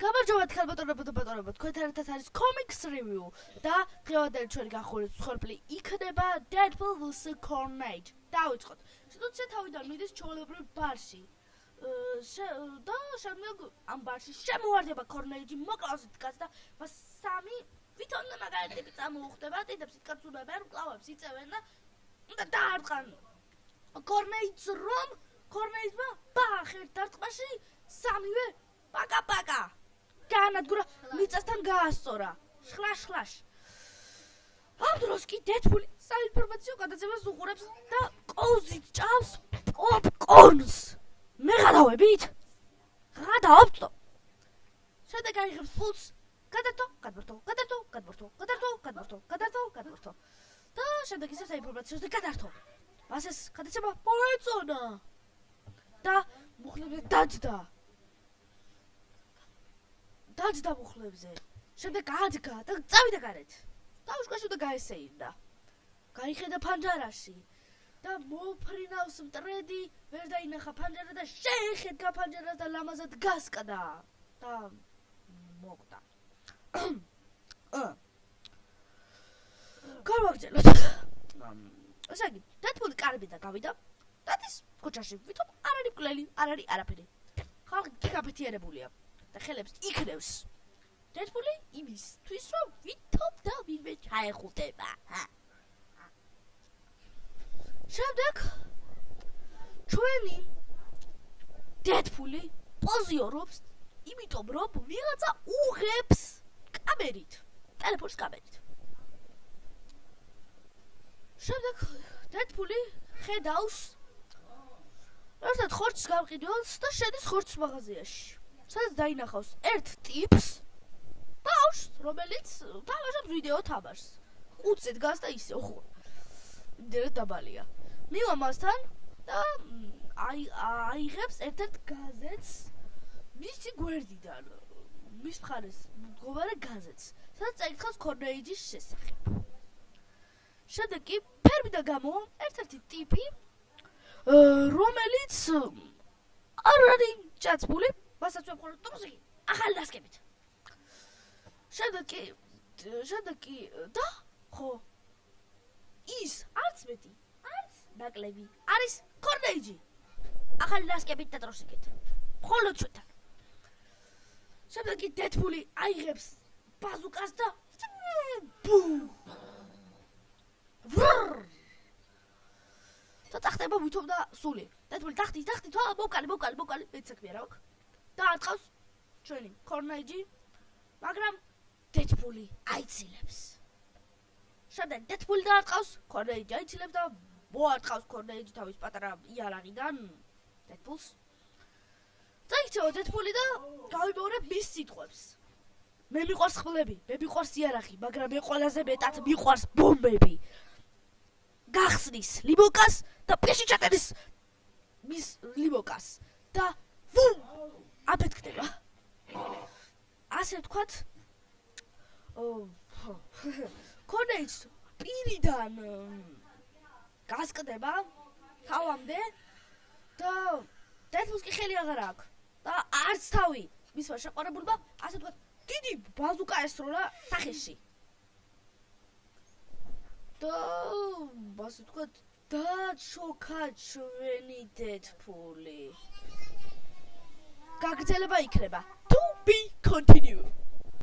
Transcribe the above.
გამარჯობათ ხალბატონებო და ბატონებო, თქვენთან ერთად არის Comics Review და დღევანდელი ჩვენი განხორციელების მსხვერპლი იქნება Deadpool vs Carnage. დავიწყოთ. სიტუაცია თავიდან მიდის ჩვეულებრივ ბარში. და შემდეგ ამ ბარში შემოვარდება Carnage მოკლავსით დგას და მას სამი ვითომ მაგარი ტიპი წამოუხდება, დიდებს იკაცუნებენ, კლავებს იწევენ და დაარტყან Carnage-ს რომ Carnage-მა ბახ ერთ დარტყმაში სამივე პაკა განადგურა მიწასთან გაასწორა შხლაშ ამ დროს კი დედპული საინფორმაციო გადაცემას უყურებს და ყოზით ჭამს პოპკორნს მე გადავებით გადავწო შემდეგ აიღებს ფულს გადართო და შემდეგ ისე საინფორმაციო გადართო ასეს გადაცემა მოეწონა და მუხლებზე დაჯდა მუხლებზე. შემდეგ გაადგა და წავიდა გარეთ. დაუშკაშო და გაესეირდა. გაიხედა ფანჯარაში და მოფრინავს მტრედი, ვერ დაინახა ფანჯარა და შეეხედგა ფანჯარას და ლამაზად გასკდა და მოკდა. გავაგრძელოთ. ესე იგი, დედპული კარბიდან გავიდა. დათის ქუჩაში ვითომ არ არის მკვლელი, არ არის არაფერი. ხალხი გაფეთიერებულია. და ხელებს იქნევს. დედპული იმისთვის რომ ვითომ და ვინმე ჩაეხუტება. შემდეგ ჩვენი დედპული პოზიორობს, იმიტომ რომ ვიღაცა უღებს კამერით, ტელეფონის კამერით. შემდეგ დედპული ხედავს ერთად ხორცს გამყიდველს და შედის ხორცს მაღაზიაში. სადაც დაინახავს ერთ ტიპს ბავშვს, რომელიც თამაშობს ვიდეო თამაშს. ყუწზე დგას და ისე ოხო. იმდენად დაბალია. მივა მასთან და აიღებს ერთ-ერთ გაზეთს მისი გვერდიდან. მის მხარეს მდგომარე გაზეთს, სადაც წაიკითხავს Carnage-ის შესახებ. შემდეგ კი ფერმიდან გამოვა ერთ-ერთი ტიპი, რომელიც არ არის ჭაცბული მასაც ვეყოლოთ დროზე ახალი დასკებით. შემდეგ კი და ხო ის არც მეტი, არც ნაკლები არის Carnage. ახალი დასკებით და დროსიკეთ. მხოლოდ ჩვენთან. შემდეგ კი დედპული აიღებს ბაზუკას და და ტახტება ვითომ და სული. დედპული ტახტი მოკალი, ეცაქმია რა აქვს. და ატყავს ჩვენი Carnage, მაგრამ დედპული აიცილებს. შემდეგ დედპული დაარტყავს, Carnage აიცილებს და მოარტყავს Carnage თავის პატარა იარაღიდან დედპულს. წაიქცევა დედპული და გავიმეორებ მის სიტყვებს. მე მიყვარს ხმლები, მე მიყვარს იარაღი, მაგრამ მე ყველაზე მეტად მიყვარს ბომბები. გახსნის ლიმოკას და პირში ჩატერის მის ლიმოკას და ვუმ აფეთქდება. ასე ვთქვათ, Carnage პირიდან გასკდება თავამდე და დედპულს კი ხელი აღარ აქვს და არც თავი მისმა შეყვარებულმა, ასე ვთქვათ, დიდი ბაზუკა ესროლა სახეში. და ასე ვთქვათ, დაჩოქა ჩვენი დედპული. გაგრძელება იქნება. To be continued.